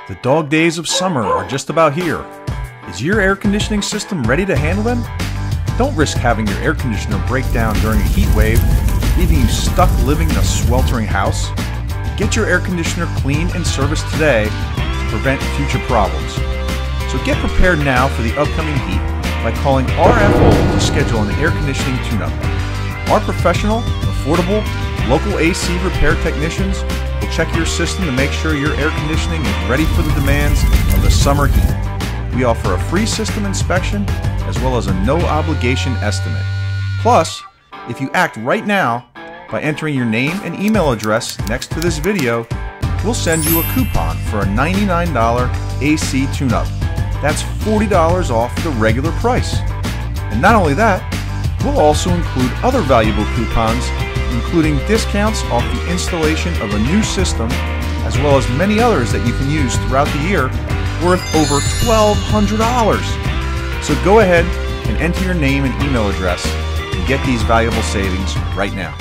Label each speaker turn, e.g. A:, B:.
A: The dog days of summer are just about here. Is your air conditioning system ready to handle them? Don't risk having your air conditioner break down during a heat wave, leaving you stuck living in a sweltering house. Get your air conditioner cleaned and serviced today to prevent future problems. So get prepared now for the upcoming heat by calling RF Ohl to schedule an air conditioning tune-up. Our professional, affordable, local AC repair technicians will check your system to make sure your air conditioning is ready for the demands of the summer heat. We offer a free system inspection as well as a no-obligation estimate. Plus, if you act right now by entering your name and email address next to this video, we'll send you a coupon for a $99 AC tune-up. That's $40 off the regular price. And not only that, we'll also include other valuable coupons, including discounts off the installation of a new system, as well as many others that you can use throughout the year, worth over $1,200. So go ahead and enter your name and email address and get these valuable savings right now.